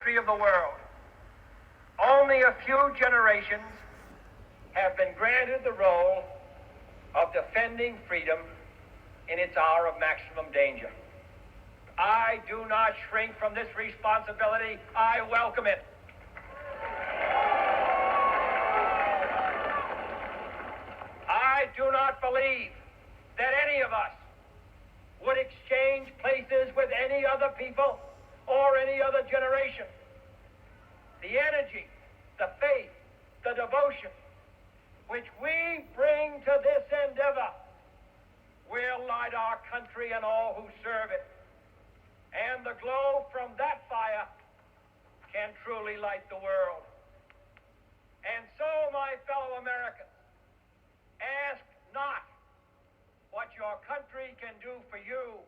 history of the world, only a few generations have been granted the role of defending freedom in its hour of maximum danger. I do not shrink from this responsibility. I welcome it. I do not believe that any of us would exchange places with any other people or any other generation. The energy, the faith, the devotion which we bring to this endeavor will light our country and all who serve it. And the glow from that fire can truly light the world. And so, my fellow Americans, ask not what your country can do for you.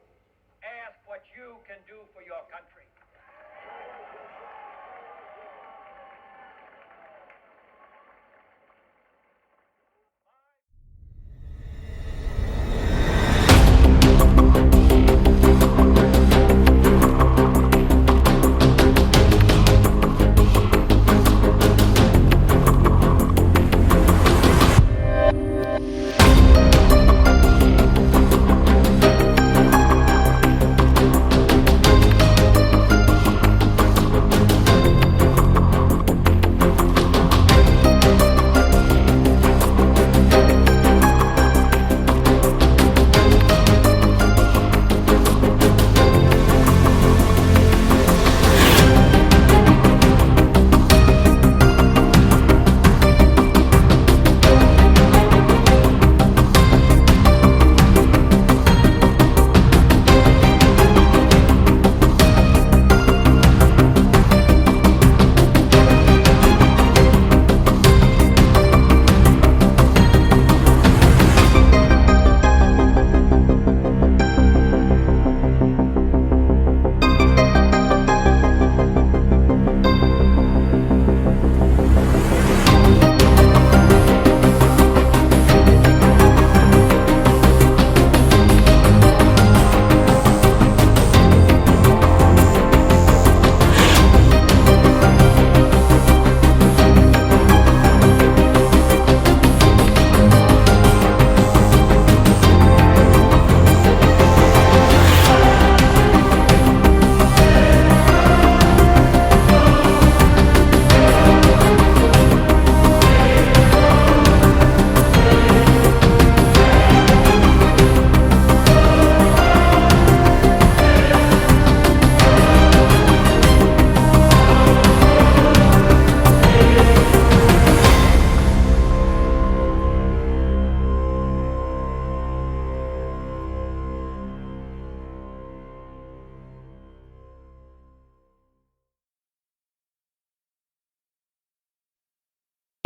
Ask what you can do for your country.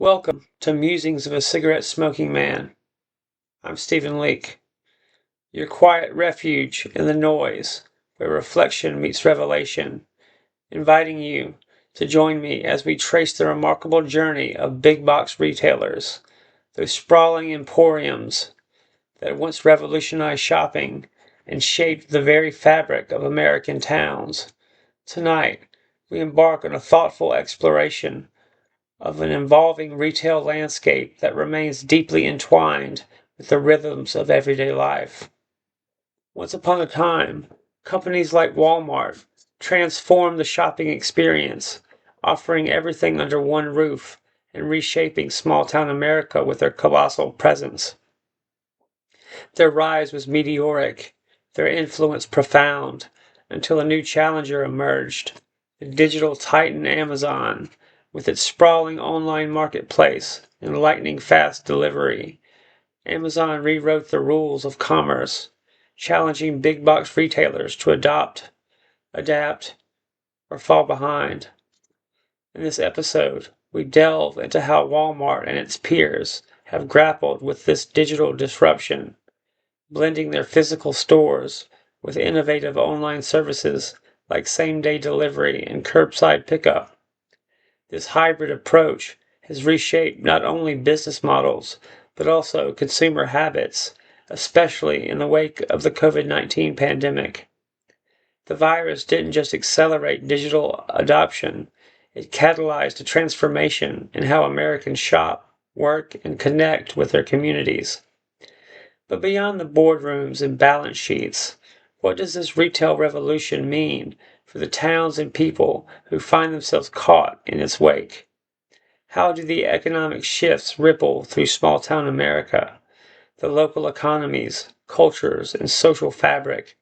Welcome to Musings of a Cigarette-Smoking Man. I'm Stephen Leake, your quiet refuge in the noise where reflection meets revelation, inviting you to join me as we trace the remarkable journey of big box retailers, those sprawling emporiums that once revolutionized shopping and shaped the very fabric of American towns. Tonight, we embark on a thoughtful exploration of an evolving retail landscape that remains deeply entwined with the rhythms of everyday life. Once upon a time, companies like Walmart transformed the shopping experience, offering everything under one roof and reshaping small-town America with their colossal presence. Their rise was meteoric, their influence profound, until a new challenger emerged, the digital titan Amazon, with its sprawling online marketplace and lightning-fast delivery. Amazon rewrote the rules of commerce, challenging big-box retailers to adapt, or fall behind. In this episode, we delve into how Walmart and its peers have grappled with this digital disruption, blending their physical stores with innovative online services like same-day delivery and curbside pickup. This hybrid approach has reshaped not only business models, but also consumer habits, especially in the wake of the COVID-19 pandemic. The virus didn't just accelerate digital adoption, it catalyzed a transformation in how Americans shop, work, and connect with their communities. But beyond the boardrooms and balance sheets, what does this retail revolution mean for the towns and people who find themselves caught in its wake? How do the economic shifts ripple through small town America, the local economies, cultures, and social fabric?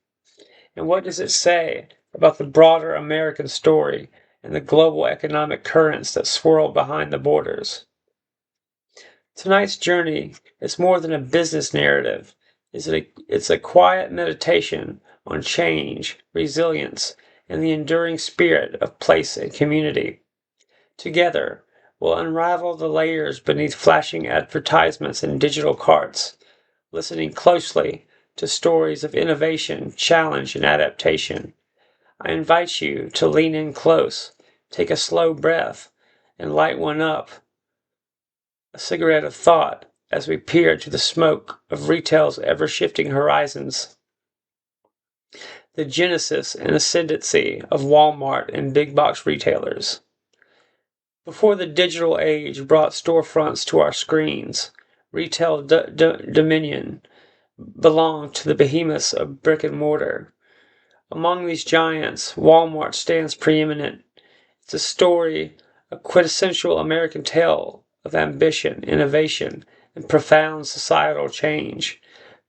And what does it say about the broader American story and the global economic currents that swirl behind the borders? Tonight's journey is more than a business narrative. It's a quiet meditation on change, resilience, and the enduring spirit of place and community. Together, we'll unravel the layers beneath flashing advertisements and digital carts, listening closely to stories of innovation, challenge, and adaptation. I invite you to lean in close, take a slow breath, and light one up, a cigarette of thought, as we peer into the smoke of retail's ever-shifting horizons. The genesis and ascendancy of Walmart and big box retailers. Before the digital age brought storefronts to our screens, retail dominion belonged to the behemoths of brick and mortar. Among these giants, Walmart stands preeminent. It's a story, a quintessential American tale of ambition, innovation, and profound societal change.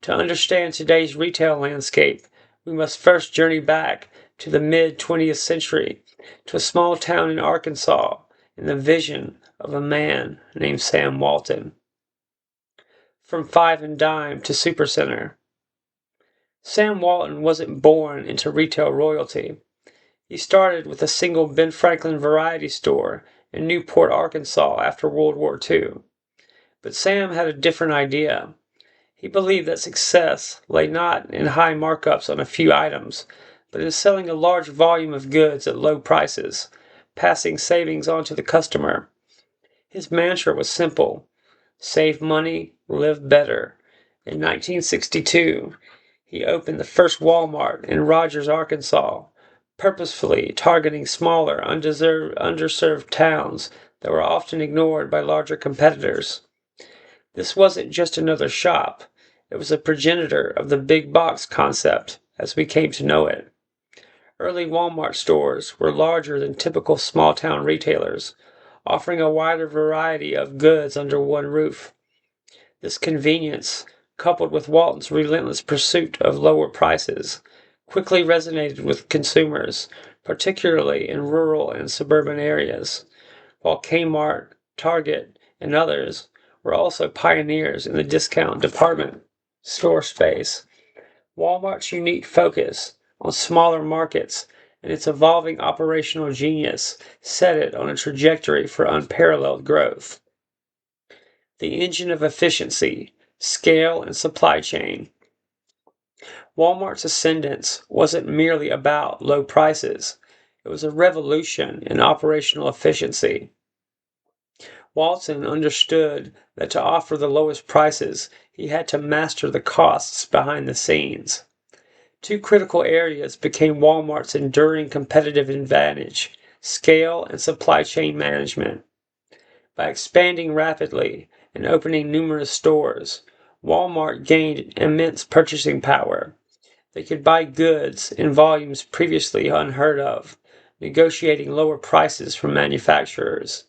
To understand today's retail landscape, we must first journey back to the mid-20th century, to a small town in Arkansas, in the vision of a man named Sam Walton. From Five and Dime to Supercenter. Sam Walton wasn't born into retail royalty. He started with a single Ben Franklin variety store in Newport, Arkansas after World War II. But Sam had a different idea. He believed that success lay not in high markups on a few items, but in selling a large volume of goods at low prices, passing savings on to the customer. His mantra was simple: save money, live better. In 1962, he opened the first Walmart in Rogers, Arkansas, purposefully targeting smaller, underserved towns that were often ignored by larger competitors. This wasn't just another shop. It was a progenitor of the big box concept as we came to know it. Early Walmart stores were larger than typical small-town retailers, offering a wider variety of goods under one roof. This convenience, coupled with Walton's relentless pursuit of lower prices, quickly resonated with consumers, particularly in rural and suburban areas, while Kmart, Target, and others were also pioneers in the discount department store space. Walmart's unique focus on smaller markets and its evolving operational genius set it on a trajectory for unparalleled growth. The engine of efficiency, scale, and supply chain. Walmart's ascendance wasn't merely about low prices. It was a revolution in operational efficiency. Walton understood that to offer the lowest prices, he had to master the costs behind the scenes. Two critical areas became Walmart's enduring competitive advantage: scale and supply chain management. By expanding rapidly and opening numerous stores, Walmart gained immense purchasing power. They could buy goods in volumes previously unheard of, negotiating lower prices from manufacturers.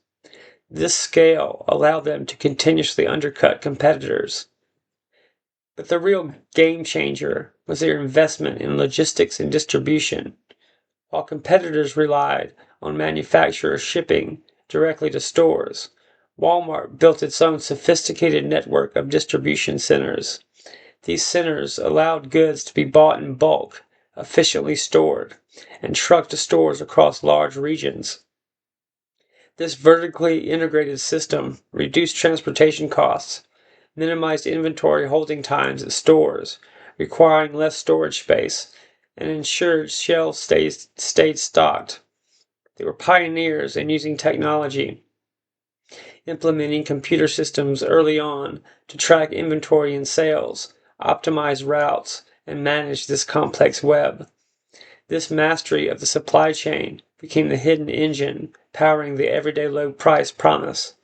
This scale allowed them to continuously undercut competitors. But the real game changer was their investment in logistics and distribution. While competitors relied on manufacturer shipping directly to stores, Walmart built its own sophisticated network of distribution centers. These centers allowed goods to be bought in bulk, efficiently stored, and trucked to stores across large regions. This vertically integrated system reduced transportation costs, minimized inventory holding times at stores, requiring less storage space, and ensured shelves stayed stocked. They were pioneers in using technology, implementing computer systems early on to track inventory and sales, optimize routes, and manage this complex web. This mastery of the supply chain became the hidden engine powering the everyday low price promise.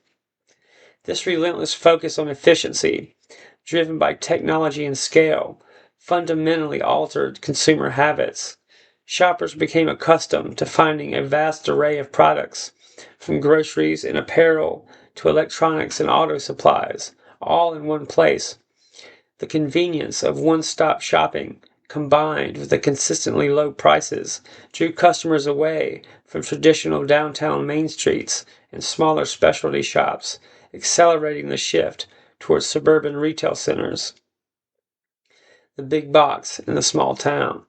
This relentless focus on efficiency, driven by technology and scale, fundamentally altered consumer habits. Shoppers became accustomed to finding a vast array of products, from groceries and apparel to electronics and auto supplies, all in one place. The convenience of one-stop shopping, combined with the consistently low prices, drew customers away from traditional downtown main streets and smaller specialty shops, accelerating the shift towards suburban retail centers. The big box in the small town.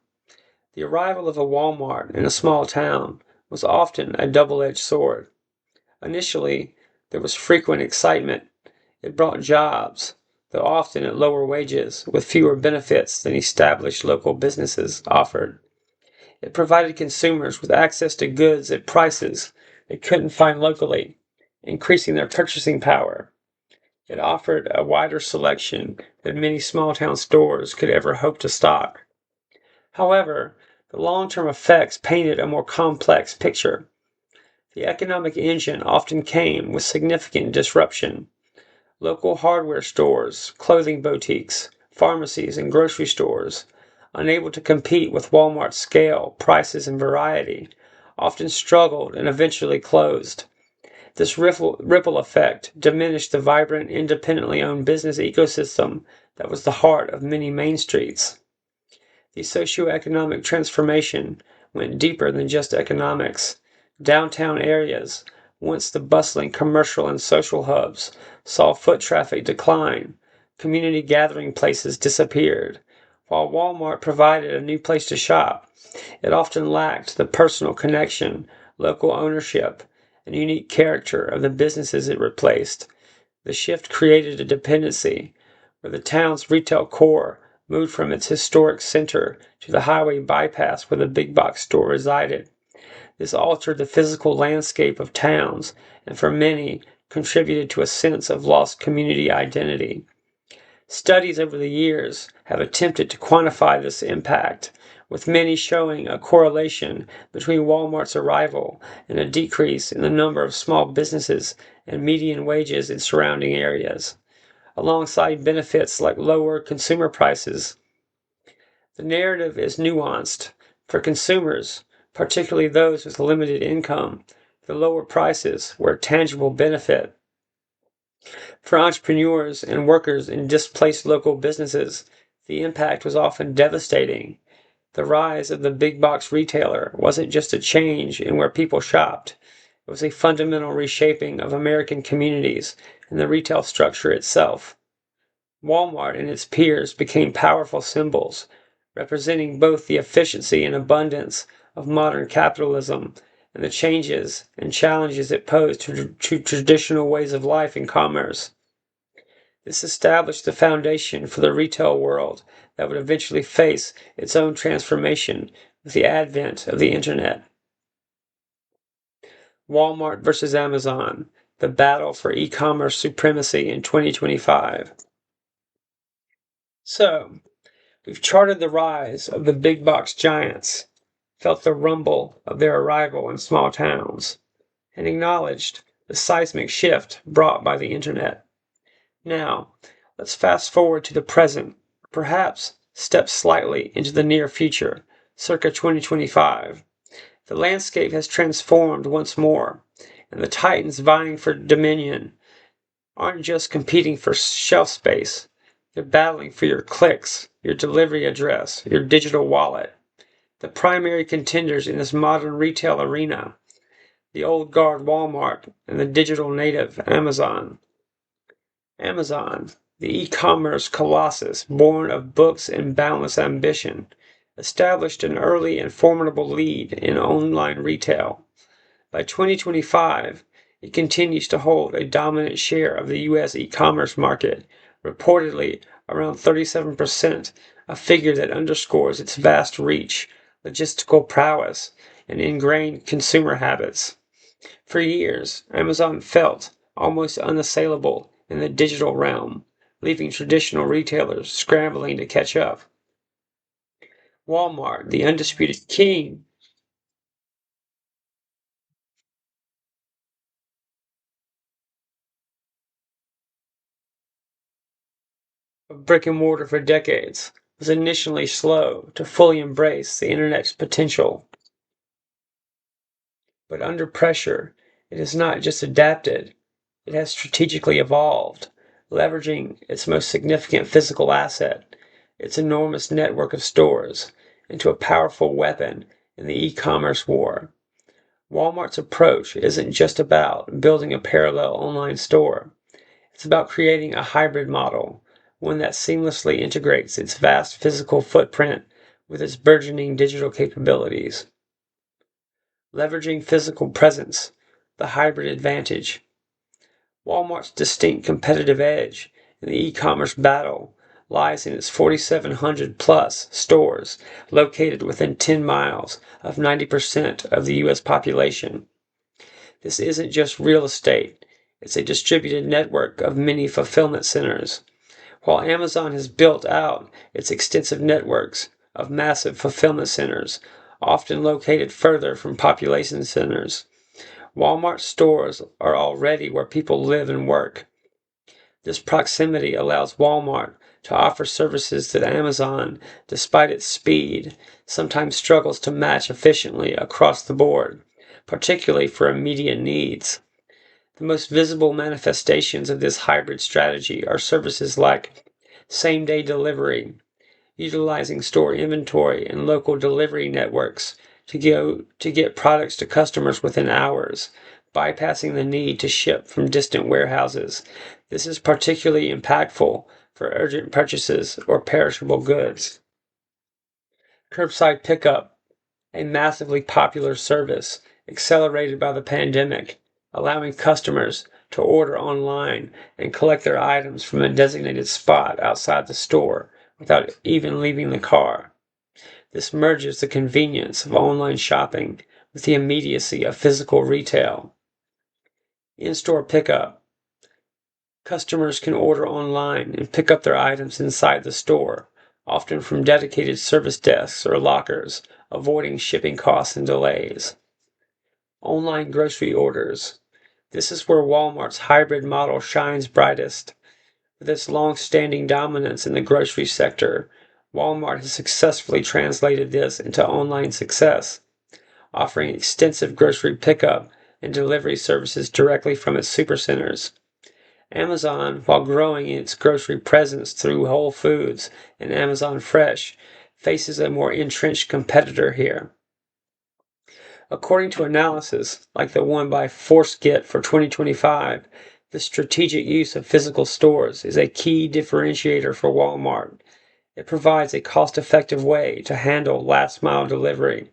The arrival of a Walmart in a small town was often a double-edged sword. Initially, there was frequent excitement. It brought jobs, though often at lower wages, with fewer benefits than established local businesses offered. It provided consumers with access to goods at prices they couldn't find locally, increasing their purchasing power. It offered a wider selection than many small-town stores could ever hope to stock. However, the long-term effects painted a more complex picture. The economic engine often came with significant disruption. Local hardware stores, clothing boutiques, pharmacies, and grocery stores, unable to compete with Walmart's scale, prices, and variety, often struggled and eventually closed. This ripple effect diminished the vibrant, independently owned business ecosystem that was the heart of many main streets. The socioeconomic transformation went deeper than just economics. Downtown areas, once the bustling commercial and social hubs, saw foot traffic decline. Community gathering places disappeared. While Walmart provided a new place to shop, it often lacked the personal connection, local ownership, and unique character of the businesses it replaced. The shift created a dependency, where the town's retail core moved from its historic center to the highway bypass where the big box store resided. This altered the physical landscape of towns, and for many, contributed to a sense of lost community identity. Studies over the years have attempted to quantify this impact, with many showing a correlation between Walmart's arrival and a decrease in the number of small businesses and median wages in surrounding areas, alongside benefits like lower consumer prices. The narrative is nuanced. For consumers, particularly those with limited income, the lower prices were a tangible benefit. For entrepreneurs and workers in displaced local businesses, the impact was often devastating. The rise of the big box retailer wasn't just a change in where people shopped. It was a fundamental reshaping of American communities and the retail structure itself. Walmart and its peers became powerful symbols, representing both the efficiency and abundance of modern capitalism and the changes and challenges it posed to traditional ways of life and commerce. This established the foundation for the retail world that would eventually face its own transformation with the advent of the internet. Walmart versus Amazon, the battle for e-commerce supremacy in 2025. So, we've charted the rise of the big box giants, felt the rumble of their arrival in small towns, and acknowledged the seismic shift brought by the internet. Now, let's fast forward to the present, perhaps step slightly into the near future, circa 2025. The landscape has transformed once more, and the titans vying for dominion aren't just competing for shelf space. They're battling for your clicks, your delivery address, your digital wallet. The primary contenders in this modern retail arena, the old guard Walmart and the digital native Amazon. Amazon, the e-commerce colossus born of books and boundless ambition, established an early and formidable lead in online retail. By 2025, it continues to hold a dominant share of the U.S. e-commerce market, reportedly around 37%, a figure that underscores its vast reach, logistical prowess, and ingrained consumer habits. For years, Amazon felt almost unassailable in the digital realm, leaving traditional retailers scrambling to catch up. Walmart, the undisputed king of brick and mortar for decades, was initially slow to fully embrace the internet's potential. But under pressure, it has not just adapted, it has strategically evolved, leveraging its most significant physical asset, its enormous network of stores, into a powerful weapon in the e-commerce war. Walmart's approach isn't just about building a parallel online store. It's about creating a hybrid model, one that seamlessly integrates its vast physical footprint with its burgeoning digital capabilities. Leveraging physical presence, the hybrid advantage. Walmart's distinct competitive edge in the e-commerce battle lies in its 4,700 plus stores located within 10 miles of 90% of the U.S. population. This isn't just real estate, it's a distributed network of many fulfillment centers. While Amazon has built out its extensive networks of massive fulfillment centers, often located further from population centers, Walmart stores are already where people live and work. This proximity allows Walmart to offer services that Amazon, despite its speed, sometimes struggles to match efficiently across the board, particularly for immediate needs. The most visible manifestations of this hybrid strategy are services like same-day delivery, utilizing store inventory and local delivery networks to get products to customers within hours, bypassing the need to ship from distant warehouses. This is particularly impactful for urgent purchases or perishable goods. Curbside pickup, a massively popular service accelerated by the pandemic, allowing customers to order online and collect their items from a designated spot outside the store without even leaving the car. This merges the convenience of online shopping with the immediacy of physical retail. In-store pickup. Customers can order online and pick up their items inside the store, often from dedicated service desks or lockers, avoiding shipping costs and delays. Online grocery orders. This is where Walmart's hybrid model shines brightest. With its long-standing dominance in the grocery sector, Walmart has successfully translated this into online success, offering extensive grocery pickup and delivery services directly from its supercenters. Amazon, while growing its grocery presence through Whole Foods and Amazon Fresh, faces a more entrenched competitor here. According to analysis like the one by ForceGet for 2025, the strategic use of physical stores is a key differentiator for Walmart. It provides a cost-effective way to handle last-mile delivery,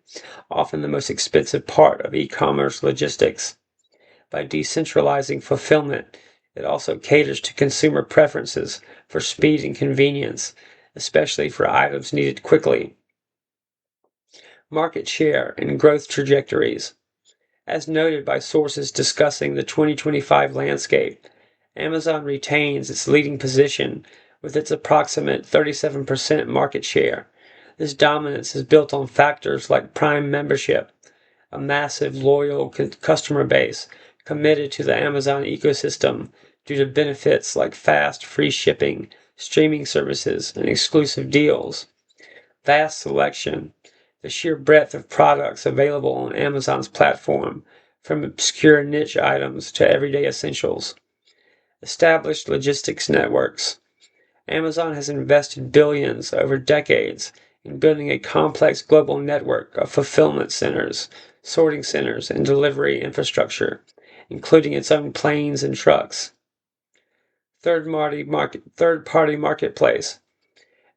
often the most expensive part of e-commerce logistics. By decentralizing fulfillment, it also caters to consumer preferences for speed and convenience, especially for items needed quickly. Market share and growth trajectories. As noted by sources discussing the 2025 landscape, Amazon retains its leading position with its approximate 37% market share. This dominance is built on factors like Prime membership, a massive loyal customer base committed to the Amazon ecosystem due to benefits like fast, free shipping, streaming services, and exclusive deals. Vast selection, the sheer breadth of products available on Amazon's platform, from obscure niche items to everyday essentials. Established logistics networks. Amazon has invested billions over decades in building a complex global network of fulfillment centers, sorting centers, and delivery infrastructure, including its own planes and trucks. Third-party marketplace.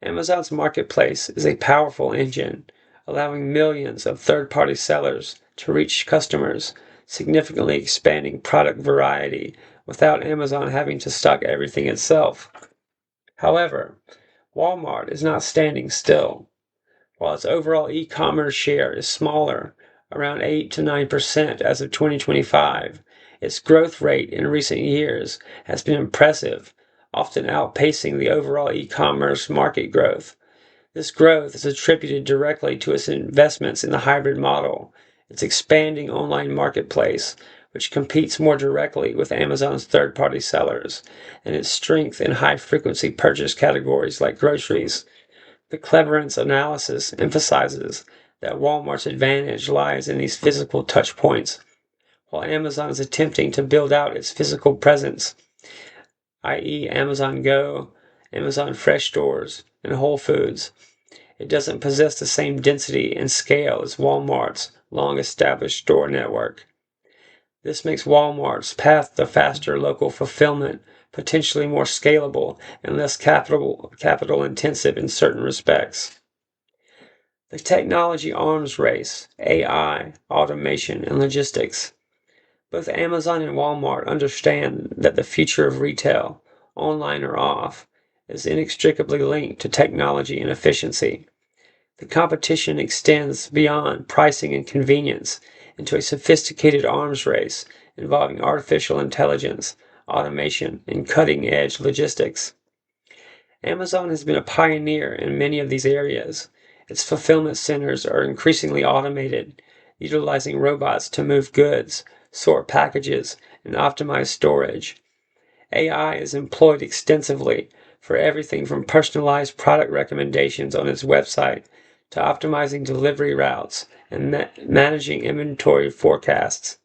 Amazon's marketplace is a powerful engine, allowing millions of third-party sellers to reach customers, significantly expanding product variety without Amazon having to stock everything itself. However, Walmart is not standing still. While its overall e-commerce share is smaller, around 8 to 9% as of 2025, its growth rate in recent years has been impressive, often outpacing the overall e-commerce market growth. This growth is attributed directly to its investments in the hybrid model, its expanding online marketplace, which competes more directly with Amazon's third-party sellers, and its strength in high-frequency purchase categories like groceries. The Cleverance analysis emphasizes that Walmart's advantage lies in these physical touch points, while Amazon is attempting to build out its physical presence, i.e. Amazon Go, Amazon Fresh Stores, and Whole Foods. It doesn't possess the same density and scale as Walmart's long-established store network. This makes Walmart's path to faster local fulfillment potentially more scalable and less capital intensive in certain respects. The technology arms race, AI, automation, and logistics. Both Amazon and Walmart understand that the future of retail, online or off, is inextricably linked to technology and efficiency. The competition extends beyond pricing and convenience into a sophisticated arms race involving artificial intelligence, automation, and cutting-edge logistics. Amazon has been a pioneer in many of these areas. Its fulfillment centers are increasingly automated, utilizing robots to move goods, sort packages, and optimize storage. AI is employed extensively for everything from personalized product recommendations on its website to optimizing delivery routes and managing inventory forecasts.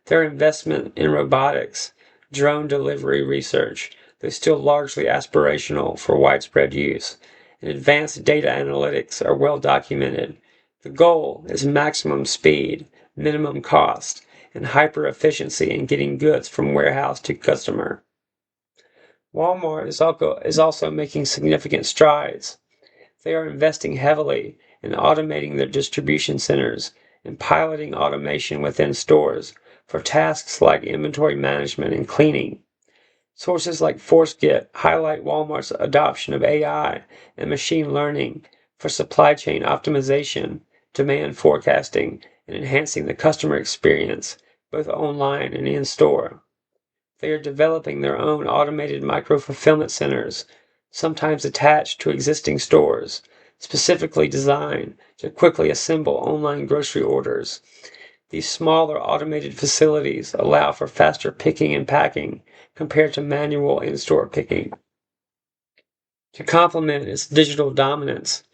Their investment in robotics, drone delivery research, though still largely aspirational for widespread use, and advanced data analytics are well documented. The goal is maximum speed, minimum cost, and hyper-efficiency in getting goods from warehouse to customer. Walmart is also making significant strides. They are investing heavily in automating their distribution centers and piloting automation within stores for tasks like inventory management and cleaning. Sources like ForceGit highlight Walmart's adoption of AI and machine learning for supply chain optimization, demand forecasting, and enhancing the customer experience, both online and in-store. They are developing their own automated micro-fulfillment centers, sometimes attached to existing stores, specifically designed to quickly assemble online grocery orders. These smaller automated facilities allow for faster picking and packing compared to manual in-store picking. To complement its digital dominance,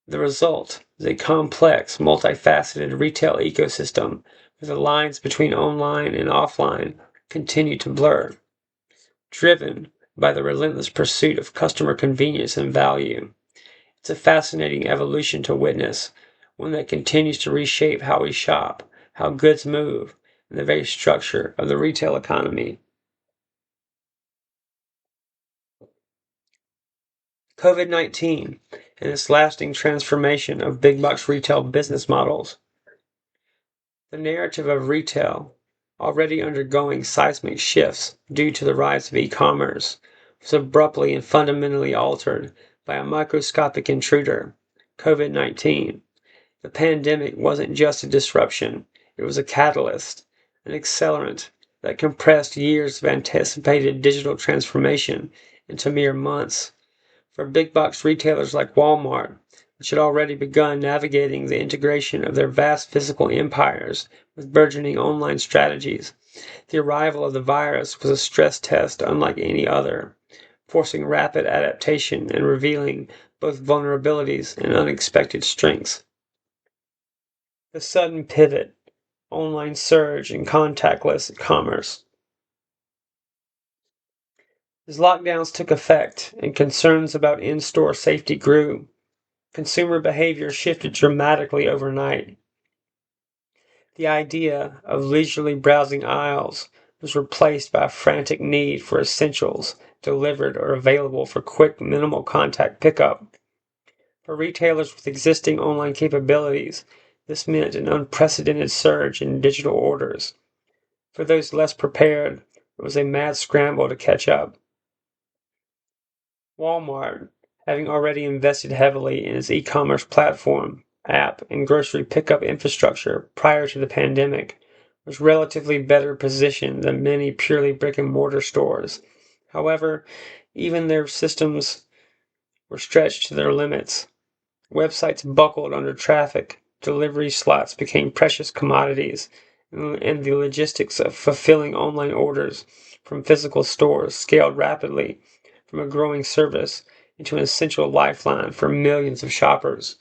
the result is a complex, multifaceted retail ecosystem where the lines between online and offline continue to blur, driven by the relentless pursuit of customer convenience and value. It's a fascinating evolution to witness, one that continues to reshape how we shop, how goods move, and the very structure of the retail economy. COVID-19 and its lasting transformation of big box retail business models. The narrative of retail, already undergoing seismic shifts due to the rise of e-commerce, was abruptly and fundamentally altered by a microscopic intruder, COVID-19. The pandemic wasn't just a disruption, it was a catalyst, an accelerant that compressed years of anticipated digital transformation into mere months. For big box retailers like Walmart, which had already begun navigating the integration of their vast physical empires with burgeoning online strategies, the arrival of the virus was a stress test unlike any other, forcing rapid adaptation and revealing both vulnerabilities and unexpected strengths. The sudden pivot, online surge, and contactless commerce. As lockdowns took effect and concerns about in-store safety grew, consumer behavior shifted dramatically overnight. The idea of leisurely browsing aisles was replaced by a frantic need for essentials delivered or available for quick, minimal contact pickup. For retailers with existing online capabilities, this meant an unprecedented surge in digital orders. For those less prepared, it was a mad scramble to catch up. Walmart, having already invested heavily in its e-commerce platform, app, and grocery pickup infrastructure prior to the pandemic, was relatively better positioned than many purely brick-and-mortar stores. However, even their systems were stretched to their limits. Websites buckled under traffic, delivery slots became precious commodities, and the logistics of fulfilling online orders from physical stores scaled rapidly from a growing service into an essential lifeline for millions of shoppers.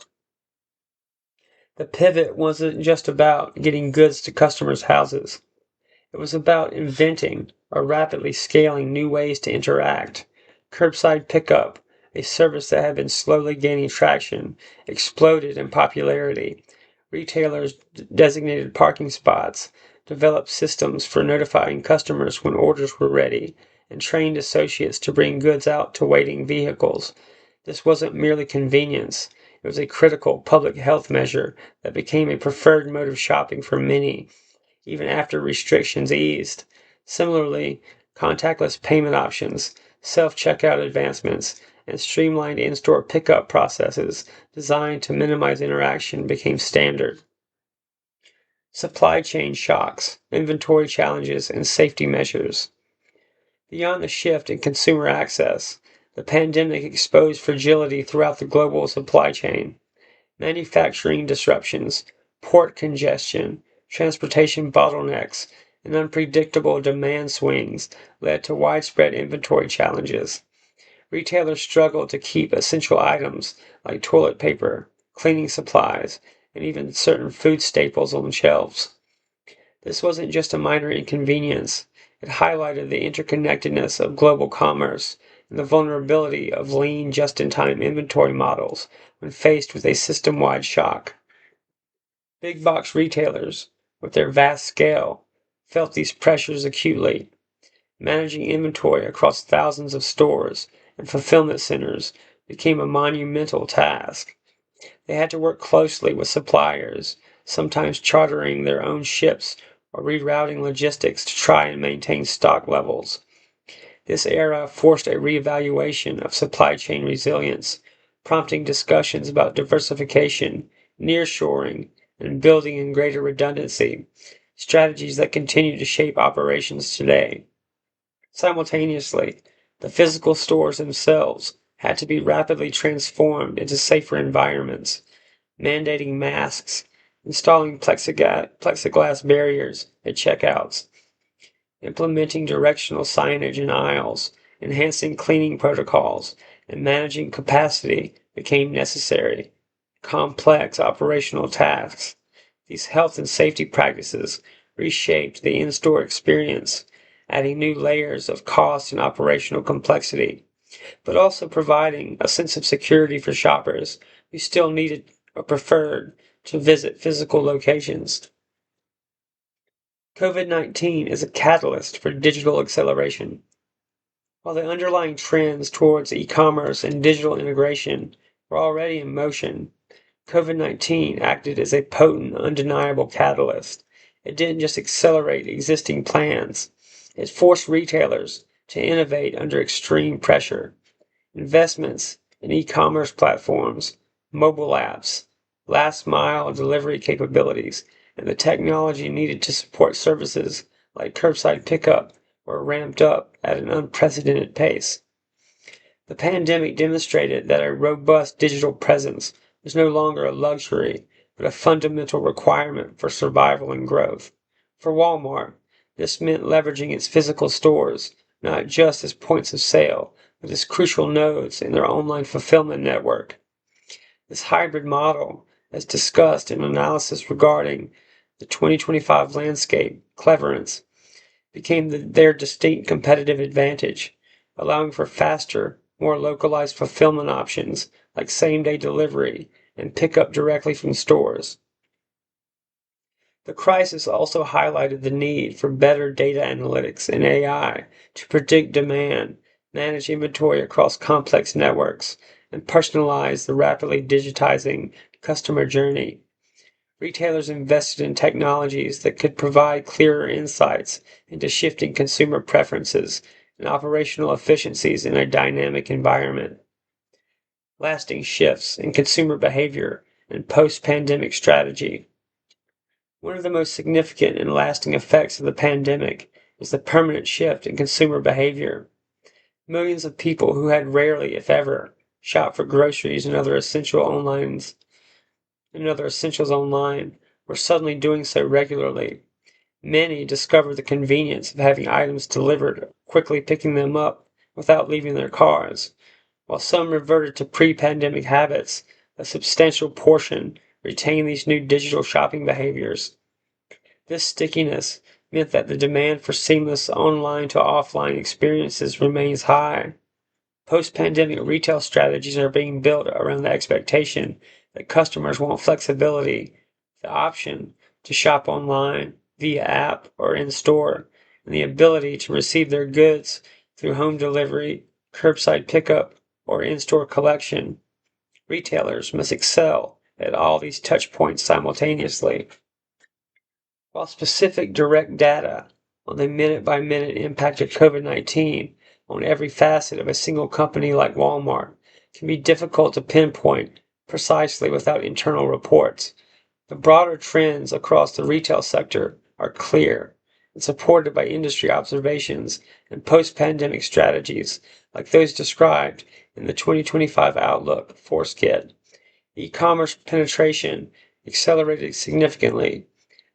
The pivot wasn't just about getting goods to customers' houses. It was about inventing or rapidly scaling new ways to interact. Curbside pickup, a service that had been slowly gaining traction, exploded in popularity. Retailers designated parking spots, developed systems for notifying customers when orders were ready, and trained associates to bring goods out to waiting vehicles. This wasn't merely convenience. It was a critical public health measure that became a preferred mode of shopping for many, even after restrictions eased. Similarly, contactless payment options, self-checkout advancements, and streamlined in-store pickup processes designed to minimize interaction became standard. Supply chain shocks, inventory challenges, and safety measures. Beyond the shift in consumer access, the pandemic exposed fragility throughout the global supply chain. Manufacturing disruptions, port congestion, transportation bottlenecks, and unpredictable demand swings led to widespread inventory challenges. Retailers struggled to keep essential items like toilet paper, cleaning supplies, and even certain food staples on shelves. This wasn't just a minor inconvenience, it highlighted the interconnectedness of global commerce and the vulnerability of lean, just-in-time inventory models when faced with a system-wide shock. Big box retailers, with their vast scale, felt these pressures acutely. Managing inventory across thousands of stores and fulfillment centers became a monumental task. They had to work closely with suppliers, sometimes chartering their own ships or rerouting logistics to try and maintain stock levels. This era forced a reevaluation of supply chain resilience, prompting discussions about diversification, nearshoring, and building in greater redundancy, strategies that continue to shape operations today. Simultaneously, the physical stores themselves had to be rapidly transformed into safer environments, mandating masks, installing plexiglass barriers at checkouts, implementing directional signage in aisles, enhancing cleaning protocols, and managing capacity became necessary. Complex operational tasks. These health and safety practices reshaped the in-store experience, adding new layers of cost and operational complexity, but also providing a sense of security for shoppers who still needed or preferred to visit physical locations. COVID-19 is a catalyst for digital acceleration. While the underlying trends towards e-commerce and digital integration were already in motion, COVID-19 acted as a potent, undeniable catalyst. It didn't just accelerate existing plans, it forced retailers to innovate under extreme pressure. Investments in e-commerce platforms, mobile apps, last-mile delivery capabilities, and the technology needed to support services like curbside pickup were ramped up at an unprecedented pace. The pandemic demonstrated that a robust digital presence was no longer a luxury, but a fundamental requirement for survival and growth. For Walmart, this meant leveraging its physical stores, not just as points of sale, but as crucial nodes in their online fulfillment network. This hybrid model, as discussed in analysis regarding the 2025 landscape, cleverance, became their distinct competitive advantage, allowing for faster, more localized fulfillment options like same-day delivery and pickup directly from stores. The crisis also highlighted the need for better data analytics and AI to predict demand, manage inventory across complex networks, and personalize the rapidly digitizing customer journey. Retailers invested in technologies that could provide clearer insights into shifting consumer preferences and operational efficiencies in a dynamic environment. Lasting shifts in consumer behavior and post-pandemic strategy. One of the most significant and lasting effects of the pandemic is the permanent shift in consumer behavior. Millions of people who had rarely, if ever, shop for groceries and other essentials online, were suddenly doing so regularly. Many discovered the convenience of having items delivered, quickly picking them up without leaving their cars. While some reverted to pre-pandemic habits, a substantial portion retained these new digital shopping behaviors. This stickiness meant that the demand for seamless online to offline experiences remains high. Post-pandemic retail strategies are being built around the expectation that customers want flexibility, the option to shop online, via app, or in-store, and the ability to receive their goods through home delivery, curbside pickup, or in-store collection. Retailers must excel at all these touch points simultaneously. While specific direct data on the minute-by-minute impact of COVID-19 on every facet of a single company like Walmart can be difficult to pinpoint precisely without internal reports, the broader trends across the retail sector are clear and supported by industry observations and post-pandemic strategies like those described in the 2025 Outlook Force Kit. E-commerce penetration accelerated significantly.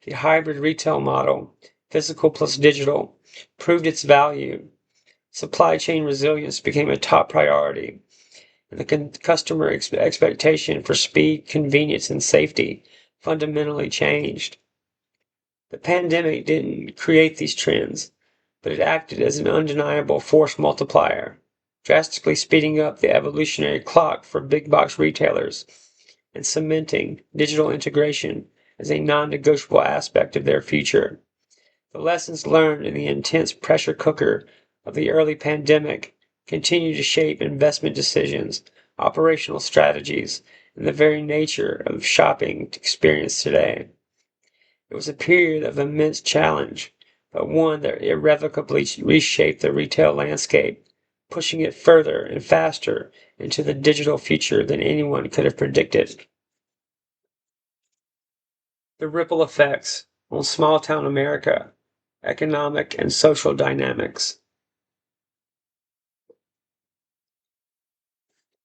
The hybrid retail model, physical plus digital, proved its value. Supply chain resilience became a top priority, and the customer expectation for speed, convenience, and safety fundamentally changed. The pandemic didn't create these trends, but it acted as an undeniable force multiplier, drastically speeding up the evolutionary clock for big box retailers and cementing digital integration as a non-negotiable aspect of their future. The lessons learned in the intense pressure cooker of the early pandemic continue to shape investment decisions, operational strategies, and the very nature of shopping experience today. It was a period of immense challenge, but one that irrevocably reshaped the retail landscape, pushing it further and faster into the digital future than anyone could have predicted. The ripple effects on small town America, economic and social dynamics.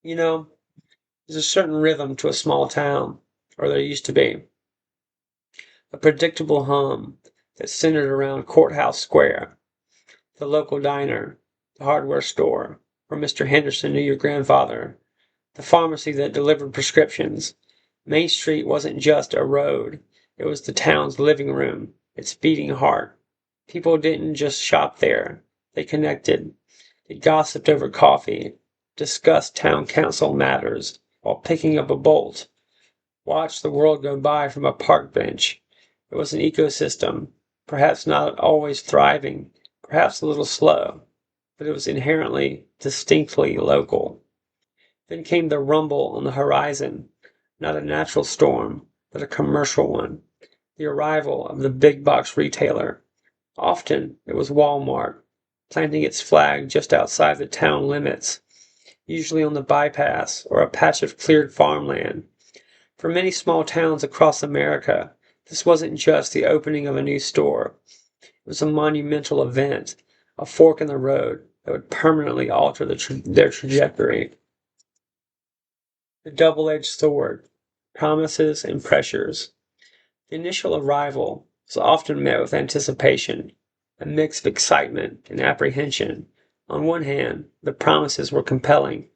You know, there's a certain rhythm to a small town, or there used to be. A predictable hum that centered around Courthouse Square, the local diner, the hardware store, where Mr. Henderson knew your grandfather, the pharmacy that delivered prescriptions. Main Street wasn't just a road, it was the town's living room, its beating heart. People didn't just shop there, they connected. They gossiped over coffee, discussed town council matters while picking up a bolt, watched the world go by from a park bench. It was an ecosystem, perhaps not always thriving, perhaps a little slow, but it was inherently, distinctly local. Then came the rumble on the horizon, not a natural storm, but a commercial one, the arrival of the big box retailer. Often it was Walmart, planting its flag just outside the town limits, usually on the bypass or a patch of cleared farmland. For many small towns across America, this wasn't just the opening of a new store. It was a monumental event, a fork in the road that would permanently alter their trajectory. The double-edged sword, promises and pressures. The initial arrival was often met with anticipation, a mix of excitement and apprehension. On one hand, the promises were compelling.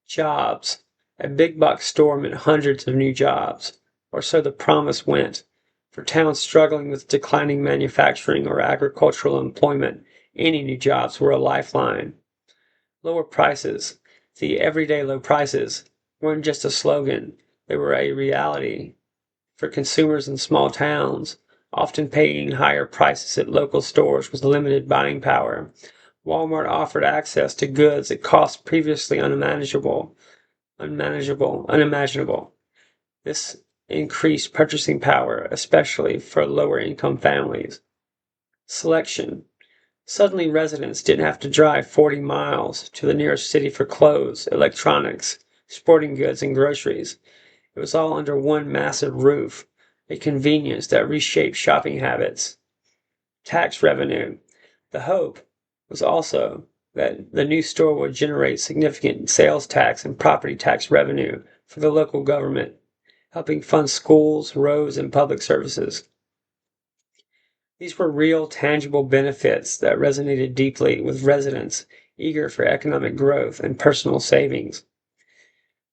Jobs. A big box store meant hundreds of new jobs, or so the promise went. For towns struggling with declining manufacturing or agricultural employment, any new jobs were a lifeline. Lower prices. The everyday low prices weren't just a slogan, they were a reality. For consumers in small towns, often paying higher prices at local stores with limited buying power, Walmart offered access to goods at costs previously unimaginable. This increased purchasing power, especially for lower income families. Selection. Suddenly residents didn't have to drive 40 miles to the nearest city for clothes, electronics, sporting goods, and groceries. It was all under one massive roof, a convenience that reshaped shopping habits. Tax revenue. The hope was also that the new store would generate significant sales tax and property tax revenue for the local government, helping fund schools, roads, and public services. These were real, tangible benefits that resonated deeply with residents eager for economic growth and personal savings.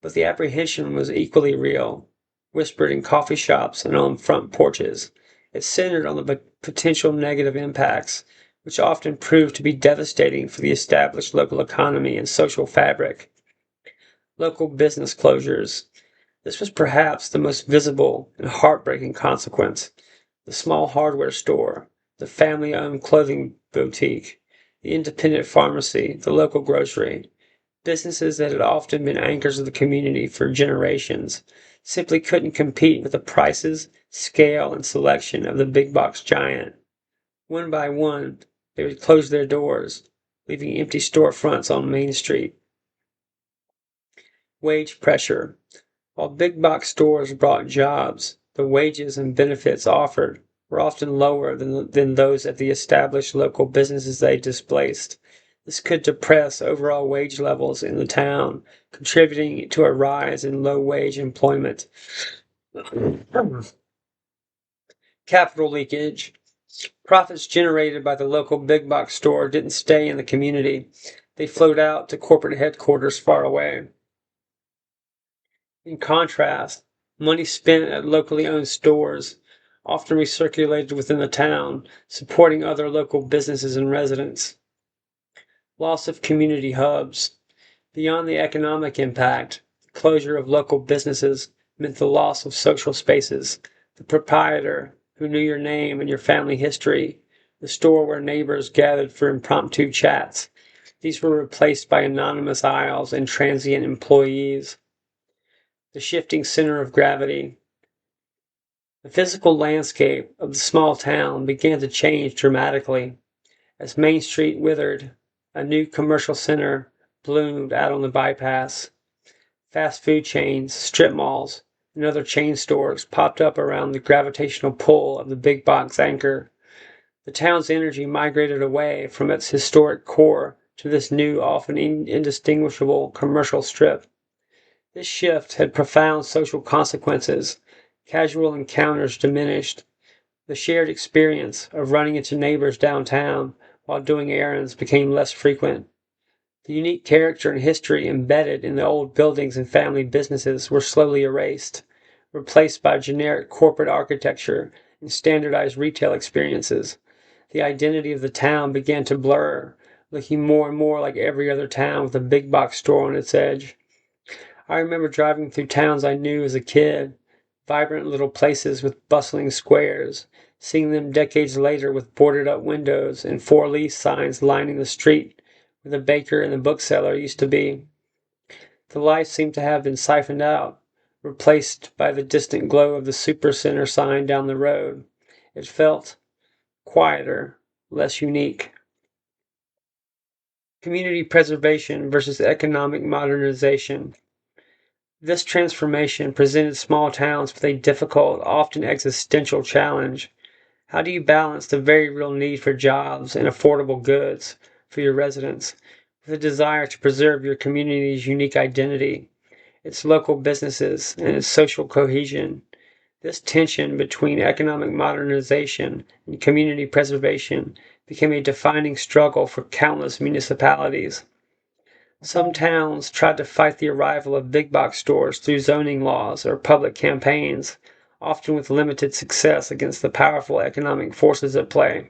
But the apprehension was equally real, whispered in coffee shops and on front porches. It centered on the potential negative impacts, which often proved to be devastating for the established local economy and social fabric. Local business closures. This was perhaps the most visible and heartbreaking consequence. The small hardware store, the family-owned clothing boutique, the independent pharmacy, the local grocery, businesses that had often been anchors of the community for generations, simply couldn't compete with the prices, scale, and selection of the big box giant. One by one, they would close their doors, leaving empty storefronts on Main Street. Wage pressure. While big box stores brought jobs, the wages and benefits offered were often lower than those at the established local businesses they displaced. This could depress overall wage levels in the town, contributing to a rise in low-wage employment. Capital leakage. Profits generated by the local big box store didn't stay in the community. They flowed out to corporate headquarters far away. In contrast, money spent at locally owned stores often recirculated within the town, supporting other local businesses and residents. Loss of community hubs. Beyond the economic impact, the closure of local businesses meant the loss of social spaces. The proprietor, who knew your name and your family history, the store where neighbors gathered for impromptu chats. These were replaced by anonymous aisles and transient employees. The shifting center of gravity. The physical landscape of the small town began to change dramatically. As Main Street withered, a new commercial center bloomed out on the bypass. Fast food chains, strip malls, and other chain stores popped up around the gravitational pull of the big box anchor. The town's energy migrated away from its historic core to this new, often indistinguishable commercial strip. This shift had profound social consequences. Casual encounters diminished. The shared experience of running into neighbors downtown while doing errands became less frequent. The unique character and history embedded in the old buildings and family businesses were slowly erased, replaced by generic corporate architecture and standardized retail experiences. The identity of the town began to blur, looking more and more like every other town with a big box store on its edge. I remember driving through towns I knew as a kid, vibrant little places with bustling squares, seeing them decades later with boarded-up windows and for-lease signs lining the street where the baker and the bookseller used to be. The lights seemed to have been siphoned out, replaced by the distant glow of the supercenter sign down the road. It felt quieter, less unique. Community preservation versus economic modernization. This transformation presented small towns with a difficult, often existential challenge. How do you balance the very real need for jobs and affordable goods for your residents with a desire to preserve your community's unique identity, its local businesses, and its social cohesion? This tension between economic modernization and community preservation became a defining struggle for countless municipalities. Some towns tried to fight the arrival of big box stores through zoning laws or public campaigns, often with limited success against the powerful economic forces at play.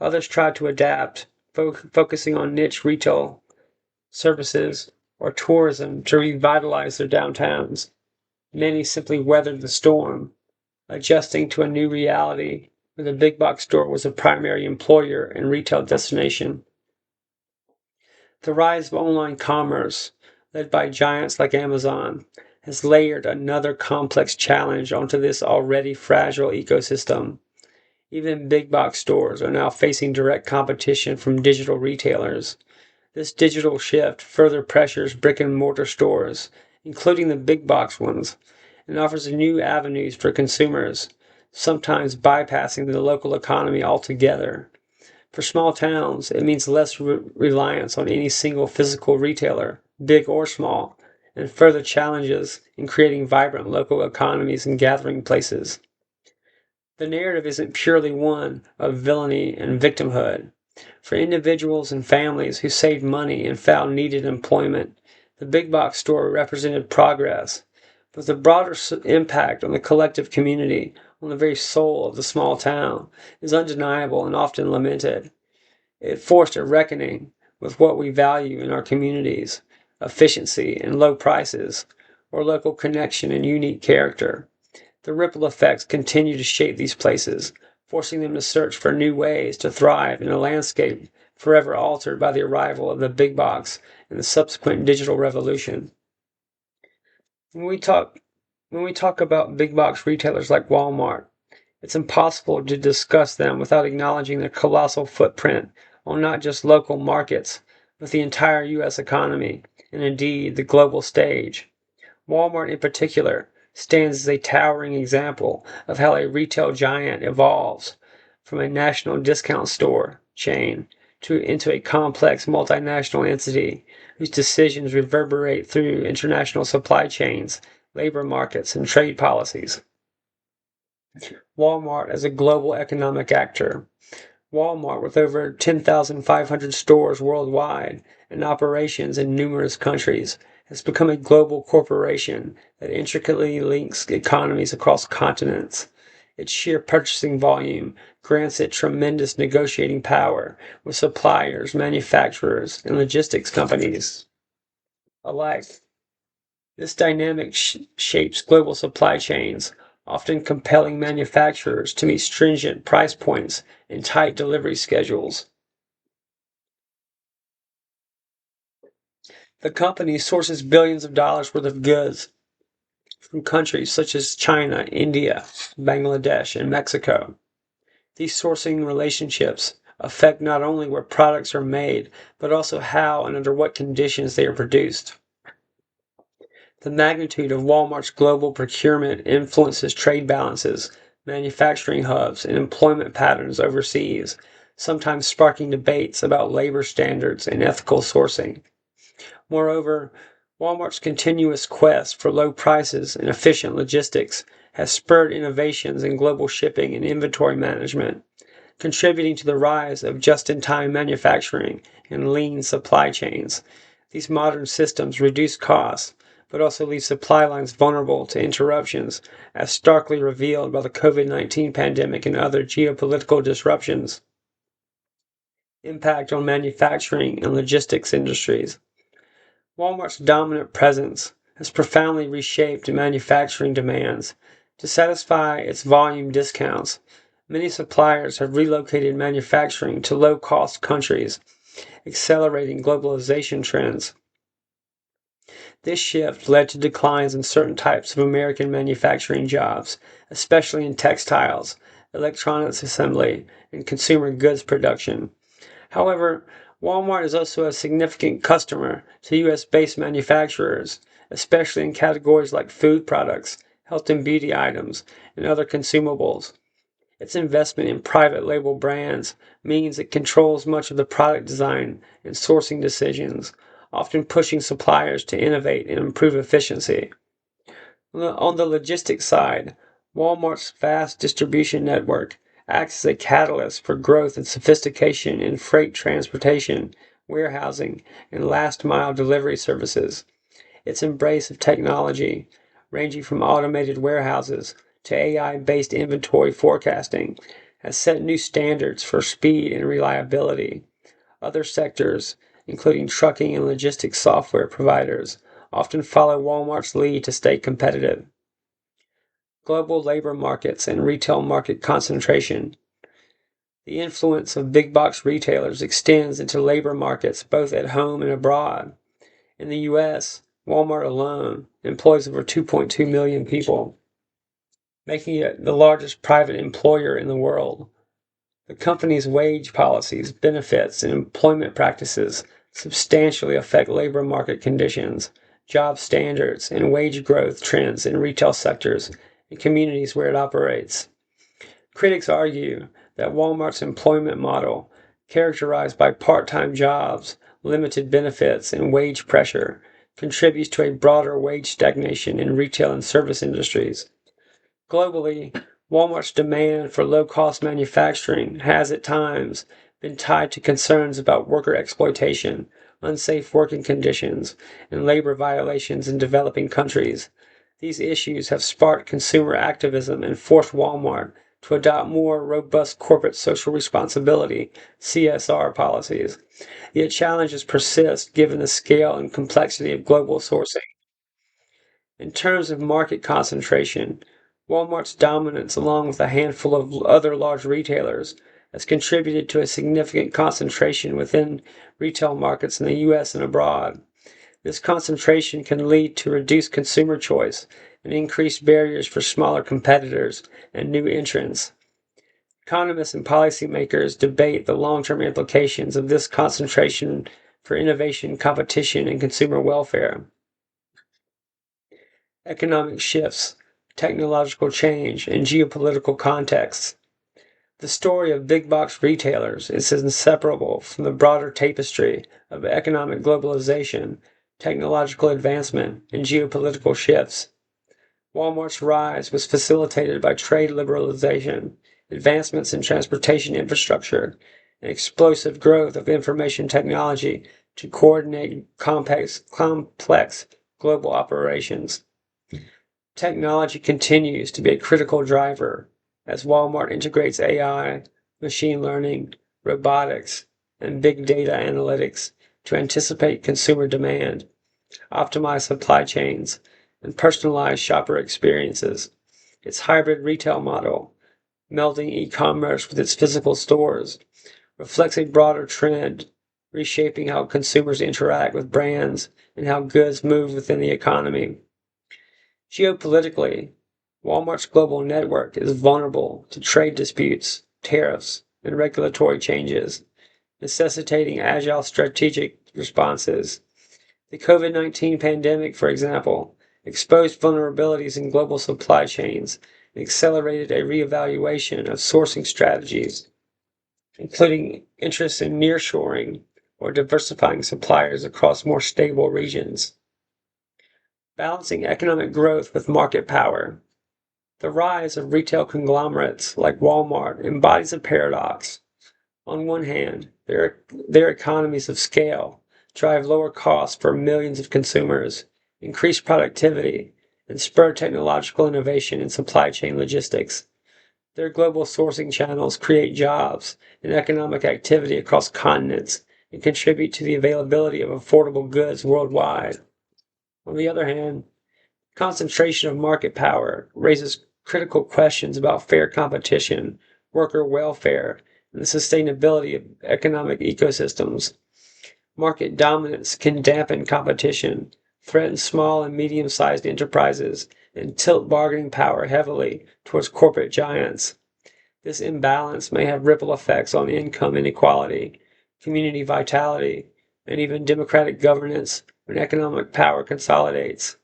Others tried to adapt, focusing on niche retail services or tourism to revitalize their downtowns. Many simply weathered the storm, adjusting to a new reality where the big box store was a primary employer and retail destination. The rise of online commerce, led by giants like Amazon, has layered another complex challenge onto this already fragile ecosystem. Even big box stores are now facing direct competition from digital retailers. This digital shift further pressures brick and mortar stores, including the big box ones, and offers new avenues for consumers, sometimes bypassing the local economy altogether. For small towns, it means less reliance on any single physical retailer, big or small, and further challenges in creating vibrant local economies and gathering places. The narrative isn't purely one of villainy and victimhood. For individuals and families who saved money and found needed employment, the big box store represented progress. But the broader impact on the collective community, on the very soul of the small town, is undeniable and often lamented. It forced a reckoning with what we value in our communities: efficiency and low prices, or local connection and unique character. The ripple effects continue to shape these places, forcing them to search for new ways to thrive in a landscape forever altered by the arrival of the big box and the subsequent digital revolution. When we talk about big box retailers like Walmart, it's impossible to discuss them without acknowledging their colossal footprint on not just local markets, but the entire U.S. economy, and indeed the global stage. Walmart, in particular, stands as a towering example of how a retail giant evolves from a national discount store chain into a complex multinational entity whose decisions reverberate through international supply chains, labor markets, and trade policies. Walmart as a global economic actor. Walmart, with over 10,500 stores worldwide and operations in numerous countries, has become a global corporation that intricately links economies across continents. Its sheer purchasing volume grants it tremendous negotiating power with suppliers, manufacturers, and logistics companies alike. This dynamic shapes global supply chains, often compelling manufacturers to meet stringent price points and tight delivery schedules. The company sources billions of dollars worth of goods from countries such as China, India, Bangladesh, and Mexico. These sourcing relationships affect not only where products are made, but also how and under what conditions they are produced. The magnitude of Walmart's global procurement influences trade balances, manufacturing hubs, and employment patterns overseas, sometimes sparking debates about labor standards and ethical sourcing. Moreover, Walmart's continuous quest for low prices and efficient logistics has spurred innovations in global shipping and inventory management, contributing to the rise of just-in-time manufacturing and lean supply chains. These modern systems reduce costs, but also leave supply lines vulnerable to interruptions, as starkly revealed by the COVID-19 pandemic and other geopolitical disruptions. Impact on manufacturing and logistics industries. Walmart's dominant presence has profoundly reshaped manufacturing demands. To satisfy its volume discounts, many suppliers have relocated manufacturing to low-cost countries, accelerating globalization trends. This shift led to declines in certain types of American manufacturing jobs, especially in textiles, electronics assembly, and consumer goods production. However, Walmart is also a significant customer to U.S.-based manufacturers, especially in categories like food products, health and beauty items, and other consumables. Its investment in private label brands means it controls much of the product design and sourcing decisions, often pushing suppliers to innovate and improve efficiency. On the logistics side, Walmart's vast distribution network acts as a catalyst for growth and sophistication in freight transportation, warehousing, and last-mile delivery services. Its embrace of technology, ranging from automated warehouses to AI-based inventory forecasting, has set new standards for speed and reliability. Other sectors, including trucking and logistics software providers, often follow Walmart's lead to stay competitive. Global labor markets and retail market concentration. The influence of big box retailers extends into labor markets both at home and abroad. In the U.S., Walmart alone employs over 2.2 million people, making it the largest private employer in the world. The company's wage policies, benefits, and employment practices substantially affect labor market conditions, job standards, and wage growth trends in retail sectors and communities where it operates. Critics argue that Walmart's employment model characterized by part-time jobs, limited benefits, and wage pressure, contributes to a broader wage stagnation in retail and service industries. Globally, Walmart's demand for low-cost manufacturing has at times been tied to concerns about worker exploitation, unsafe working conditions, and labor violations in developing countries. These issues have sparked consumer activism and forced Walmart to adopt more robust corporate social responsibility (CSR) policies. Yet challenges persist given the scale and complexity of global sourcing. In terms of market concentration, Walmart's dominance, along with a handful of other large retailers, has contributed to a significant concentration within retail markets in the U.S. and abroad. This concentration can lead to reduced consumer choice and increased barriers for smaller competitors and new entrants. Economists and policymakers debate the long-term implications of this concentration for innovation, competition, and consumer welfare. Economic shifts, technological change, and geopolitical contexts. The story of big box retailers is inseparable from the broader tapestry of economic globalization, technological advancement, and geopolitical shifts. Walmart's rise was facilitated by trade liberalization, advancements in transportation infrastructure, and explosive growth of information technology to coordinate complex global operations. Technology continues to be a critical driver as Walmart integrates AI, machine learning, robotics, and big data analytics to anticipate consumer demand, optimize supply chains, and personalize shopper experiences. Its hybrid retail model, melding e-commerce with its physical stores, reflects a broader trend, reshaping how consumers interact with brands and how goods move within the economy. Geopolitically, Walmart's global network is vulnerable to trade disputes, tariffs, and regulatory changes, necessitating agile strategic responses. The COVID-19 pandemic, for example, exposed vulnerabilities in global supply chains and accelerated a reevaluation of sourcing strategies, including interest in nearshoring or diversifying suppliers across more stable regions. Balancing economic growth with market power. The rise of retail conglomerates like Walmart embodies a paradox. On one hand, their economies of scale drive lower costs for millions of consumers, increase productivity, and spur technological innovation in supply chain logistics. Their global sourcing channels create jobs and economic activity across continents and contribute to the availability of affordable goods worldwide. On the other hand, concentration of market power raises critical questions about fair competition, worker welfare, and the sustainability of economic ecosystems. Market dominance can dampen competition, threaten small and medium-sized enterprises, and tilt bargaining power heavily towards corporate giants. This imbalance may have ripple effects on income inequality, community vitality, and even democratic governance when economic power consolidates.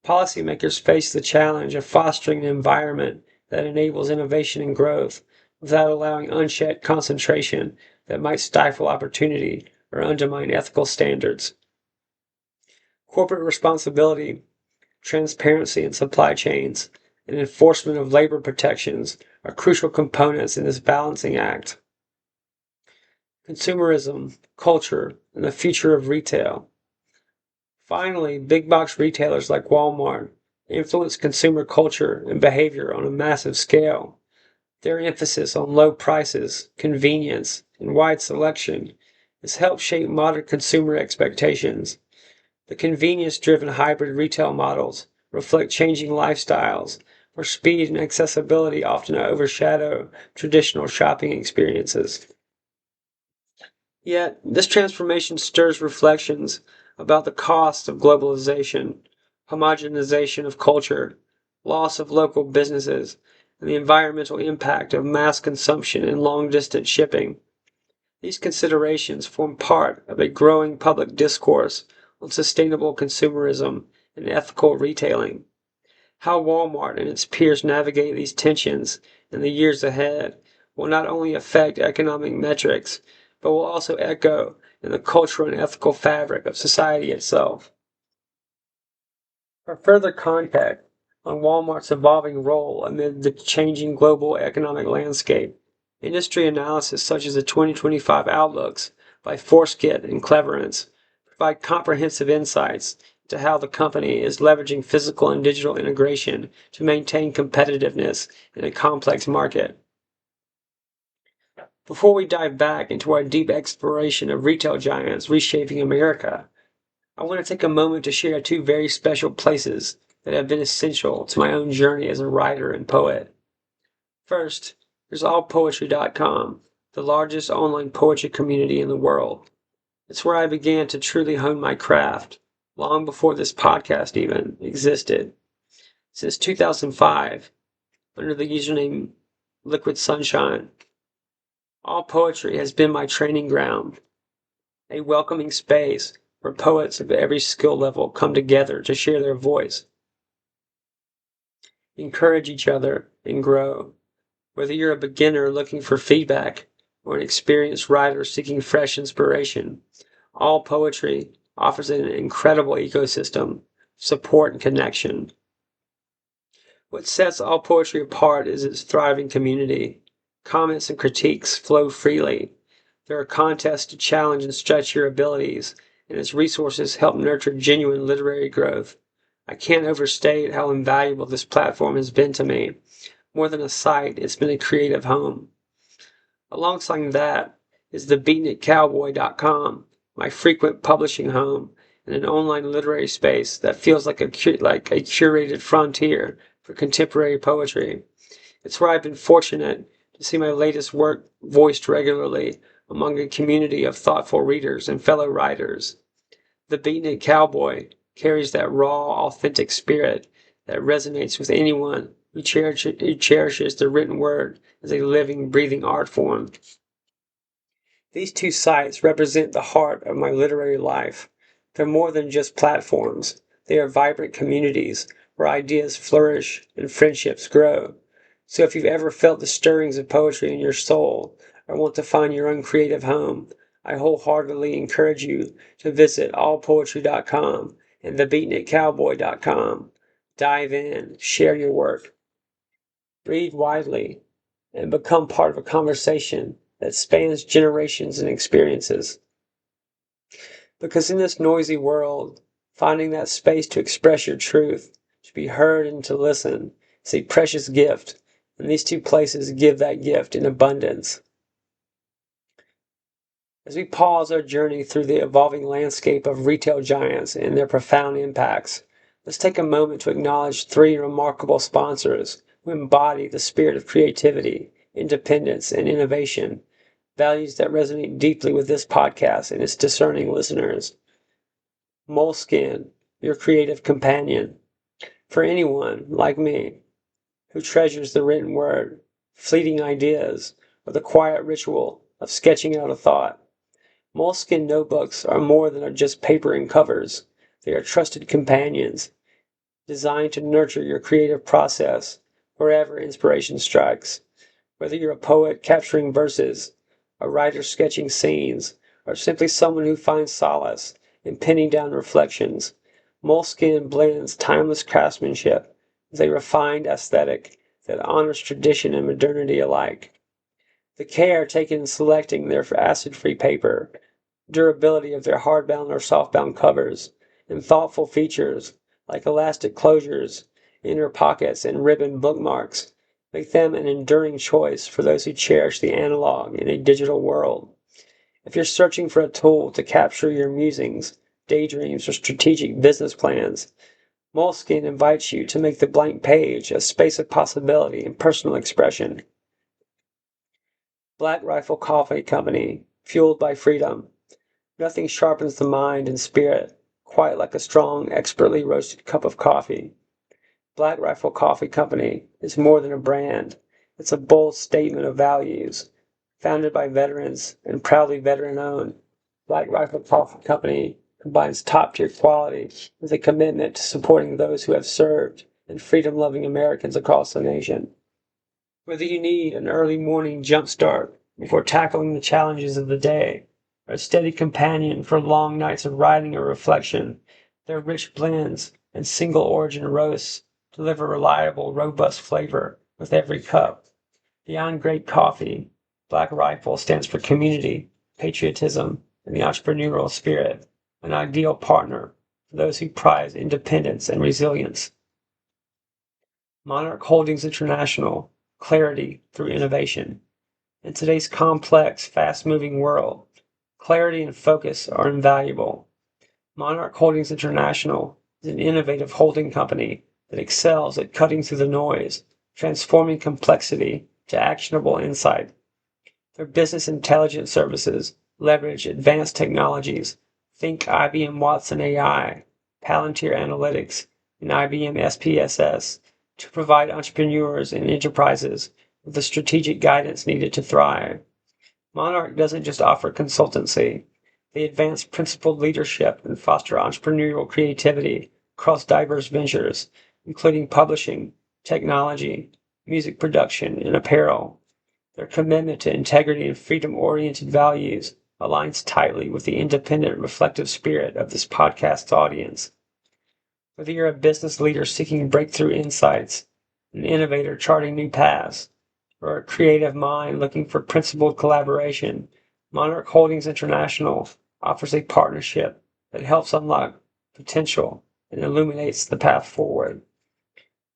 Policymakers face the challenge of fostering an environment that enables innovation and growth without allowing unchecked concentration that might stifle opportunity or undermine ethical standards. Corporate responsibility, transparency in supply chains, and enforcement of labor protections are crucial components in this balancing act. Consumerism, culture, and the future of retail. Finally, big box retailers like Walmart influence consumer culture and behavior on a massive scale. Their emphasis on low prices, convenience, and wide selection has helped shape modern consumer expectations. The convenience-driven hybrid retail models reflect changing lifestyles, where speed and accessibility often overshadow traditional shopping experiences. Yet, this transformation stirs reflections about the cost of globalization, homogenization of culture, loss of local businesses, and the environmental impact of mass consumption and long-distance shipping. These considerations form part of a growing public discourse on sustainable consumerism and ethical retailing. How Walmart and its peers navigate these tensions in the years ahead will not only affect economic metrics, but will also echo in the cultural and ethical fabric of society itself. For further context on Walmart's evolving role amid the changing global economic landscape, industry analysis such as the 2025 outlooks by Forskit and Cleverance provide comprehensive insights into how the company is leveraging physical and digital integration to maintain competitiveness in a complex market. Before we dive back into our deep exploration of retail giants reshaping America, I want to take a moment to share two very special places that have been essential to my own journey as a writer and poet. First, there's allpoetry.com, the largest online poetry community in the world. It's where I began to truly hone my craft, long before this podcast even existed. Since 2005, under the username Liquid Sunshine, All Poetry has been my training ground, a welcoming space where poets of every skill level come together to share their voice, encourage each other, and grow. Whether you're a beginner looking for feedback or an experienced writer seeking fresh inspiration, All Poetry offers an incredible ecosystem, support, and connection. What sets All Poetry apart is its thriving community. Comments and critiques flow freely. There are contests to challenge and stretch your abilities, and its resources help nurture genuine literary growth. I can't overstate how invaluable this platform has been to me. More than a site, it's been a creative home. Alongside that is the beatnitcowboy.com, my frequent publishing home, and an online literary space that feels like a curated frontier for contemporary poetry. It's where I've been fortunate to see my latest work voiced regularly among a community of thoughtful readers and fellow writers. The Beatnik Cowboy carries that raw, authentic spirit that resonates with anyone who cherishes the written word as a living, breathing art form. These two sites represent the heart of my literary life. They're more than just platforms. They are vibrant communities where ideas flourish and friendships grow. So if you've ever felt the stirrings of poetry in your soul or want to find your own creative home, I wholeheartedly encourage you to visit allpoetry.com and thebeatnitcowboy.com. Dive in, share your work, read widely, and become part of a conversation that spans generations and experiences. Because in this noisy world, finding that space to express your truth, to be heard and to listen, is a precious gift, and these two places give that gift in abundance. As we pause our journey through the evolving landscape of retail giants and their profound impacts, let's take a moment to acknowledge three remarkable sponsors who embody the spirit of creativity, independence, and innovation, values that resonate deeply with this podcast and its discerning listeners. Moleskin, your creative companion. For anyone, like me, who treasures the written word, fleeting ideas, or the quiet ritual of sketching out a thought, Moleskin notebooks are more than just paper and covers. They are trusted companions, designed to nurture your creative process wherever inspiration strikes. Whether you're a poet capturing verses, a writer sketching scenes, or simply someone who finds solace in penning down reflections, Moleskin blends timeless craftsmanship with a refined aesthetic that honors tradition and modernity alike. The care taken in selecting their acid-free paper, durability of their hardbound or softbound covers, and thoughtful features like elastic closures, inner pockets, and ribbon bookmarks make them an enduring choice for those who cherish the analog in a digital world. If you're searching for a tool to capture your musings, daydreams, or strategic business plans, Moleskin invites you to make the blank page a space of possibility and personal expression. Black Rifle Coffee Company, fueled by freedom. Nothing sharpens the mind and spirit quite like a strong, expertly roasted cup of coffee. Black Rifle Coffee Company is more than a brand. It's a bold statement of values. Founded by veterans and proudly veteran-owned, Black Rifle Coffee Company combines top-tier quality with a commitment to supporting those who have served and freedom-loving Americans across the nation. Whether you need an early morning jumpstart before tackling the challenges of the day, or a steady companion for long nights of writing or reflection, their rich blends and single origin roasts deliver reliable, robust flavor with every cup. Beyond great coffee, Black Rifle stands for community, patriotism, and the entrepreneurial spirit, an ideal partner for those who prize independence and resilience. Monarch Holdings International, clarity through innovation. In today's complex, fast-moving world, clarity and focus are invaluable. Monarch Holdings International is an innovative holding company that excels at cutting through the noise, transforming complexity to actionable insight. Their business intelligence services leverage advanced technologies, think IBM Watson AI, Palantir Analytics, and IBM SPSS, to provide entrepreneurs and enterprises with the strategic guidance needed to thrive. Monarch doesn't just offer consultancy, they advance principled leadership and foster entrepreneurial creativity across diverse ventures, including publishing, technology, music production, and apparel. Their commitment to integrity and freedom-oriented values aligns tightly with the independent, reflective spirit of this podcast's audience. Whether you're a business leader seeking breakthrough insights, an innovator charting new paths, or a creative mind looking for principled collaboration, Monarch Holdings International offers a partnership that helps unlock potential and illuminates the path forward.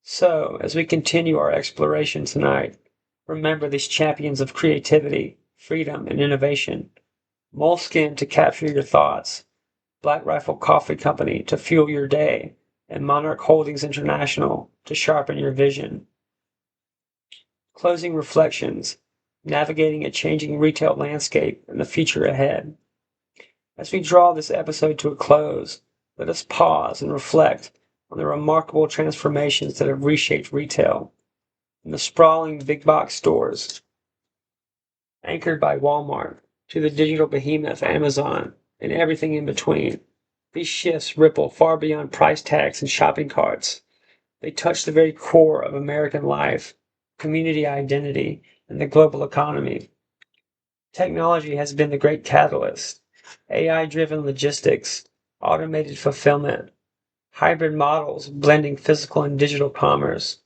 So, as we continue our exploration tonight, remember these champions of creativity, freedom, and innovation. Moleskin to capture your thoughts, Black Rifle Coffee Company to fuel your day, and Monarch Holdings International to sharpen your vision. Closing reflections, navigating a changing retail landscape and the future ahead. As we draw this episode to a close, let us pause and reflect on the remarkable transformations that have reshaped retail. From the sprawling big box stores, anchored by Walmart, to the digital behemoth Amazon, and everything in between. These shifts ripple far beyond price tags and shopping carts. They touch the very core of American life, community identity, and the global economy. Technology has been the great catalyst. AI-driven logistics, automated fulfillment, hybrid models blending physical and digital commerce.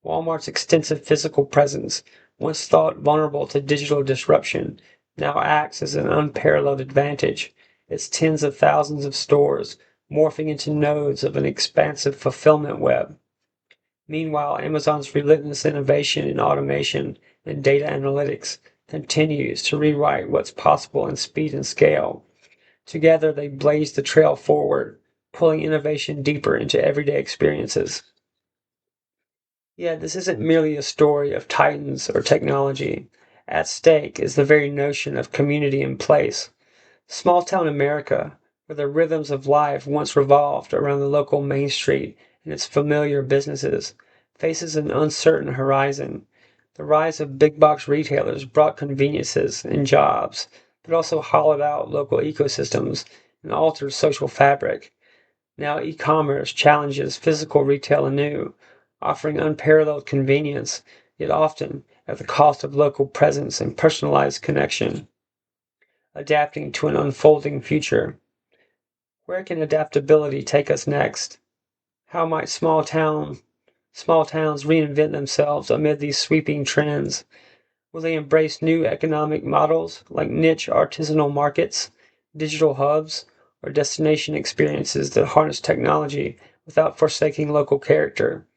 Walmart's extensive physical presence, once thought vulnerable to digital disruption, now acts as an unparalleled advantage, its tens of thousands of stores morphing into nodes of an expansive fulfillment web. Meanwhile, Amazon's relentless innovation in automation and data analytics continues to rewrite what's possible in speed and scale. Together, they blaze the trail forward, pulling innovation deeper into everyday experiences. Yet, this isn't merely a story of titans or technology. At stake is the very notion of community and place. Small town America, where the rhythms of life once revolved around the local main street and its familiar businesses, faces an uncertain horizon. The rise of big box retailers brought conveniences and jobs, but also hollowed out local ecosystems and altered social fabric. Now e-commerce challenges physical retail anew, offering unparalleled convenience, yet often at the cost of local presence and personalized connection. Adapting to an unfolding future. Where can adaptability take us next? How might small towns reinvent themselves amid these sweeping trends? Will they embrace new economic models like niche artisanal markets, digital hubs, or destination experiences that harness technology without forsaking local character?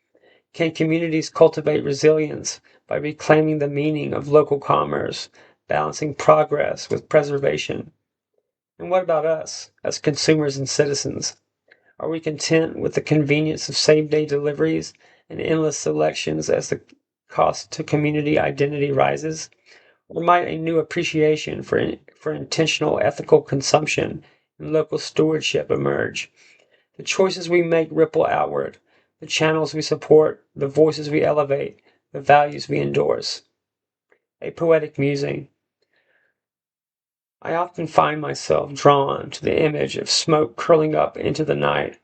Can communities cultivate resilience by reclaiming the meaning of local commerce, balancing progress with preservation? And what about us, as consumers and citizens? Are we content with the convenience of same-day deliveries and endless selections as the cost to community identity rises? Or might a new appreciation for intentional ethical consumption and local stewardship emerge? The choices we make ripple outward, the channels we support, the voices we elevate, the values we endorse. A poetic musing. I often find myself drawn to the image of smoke curling up into the night,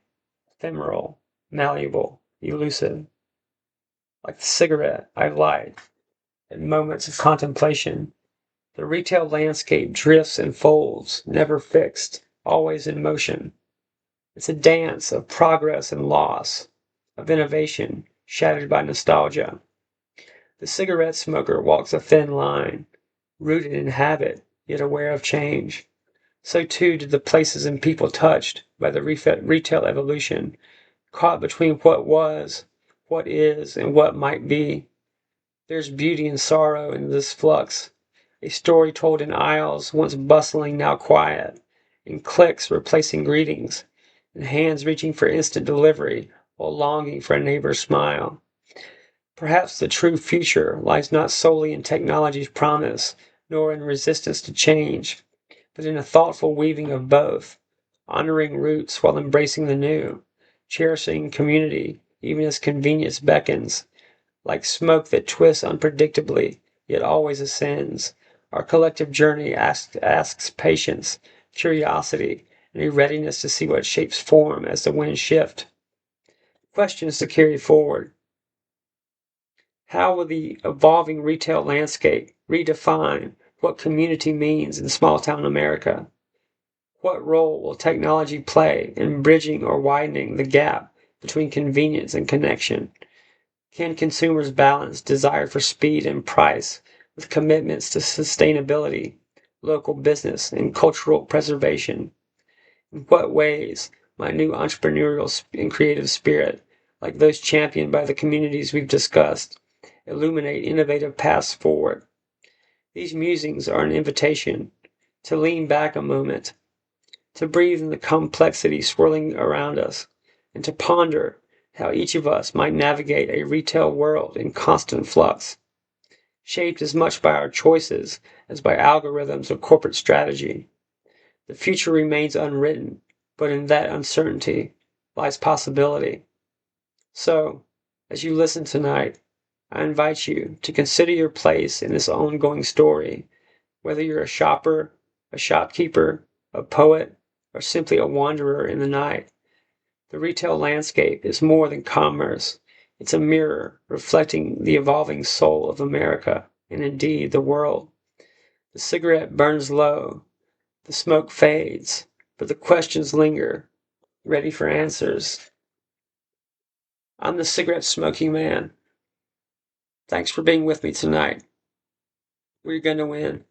ephemeral, malleable, elusive, like the cigarette I light and moments of contemplation. The retail landscape drifts and folds, never fixed, always in motion. It's a dance of progress and loss, of innovation shattered by nostalgia. The cigarette smoker walks a thin line, rooted in habit, yet aware of change. So too did the places and people touched by the retail evolution, caught between what was, what is, and what might be. There's beauty and sorrow in this flux, a story told in aisles once bustling, now quiet, in clicks replacing greetings, in hands reaching for instant delivery while longing for a neighbor's smile. Perhaps the true future lies not solely in technology's promise, nor in resistance to change, but in a thoughtful weaving of both, honoring roots while embracing the new, cherishing community even as convenience beckons. Like smoke that twists unpredictably, yet always ascends, our collective journey asks patience, curiosity, and a readiness to see what shapes form as the winds shift. Questions to carry forward. How will the evolving retail landscape redefine what community means in small town America? What role will technology play in bridging or widening the gap between convenience and connection? Can consumers balance desire for speed and price with commitments to sustainability, local business, and cultural preservation? In what ways might new entrepreneurial and creative spirit, like those championed by the communities we've discussed, illuminate innovative paths forward? These musings are an invitation to lean back a moment, to breathe in the complexity swirling around us, and to ponder how each of us might navigate a retail world in constant flux, shaped as much by our choices as by algorithms or corporate strategy. The future remains unwritten, but in that uncertainty lies possibility. So, as you listen tonight, I invite you to consider your place in this ongoing story, whether you're a shopper, a shopkeeper, a poet, or simply a wanderer in the night. The retail landscape is more than commerce. It's a mirror reflecting the evolving soul of America, and indeed the world. The cigarette burns low, the smoke fades, but the questions linger, ready for answers. I'm the cigarette smoking man. Thanks for being with me tonight. We're going to win.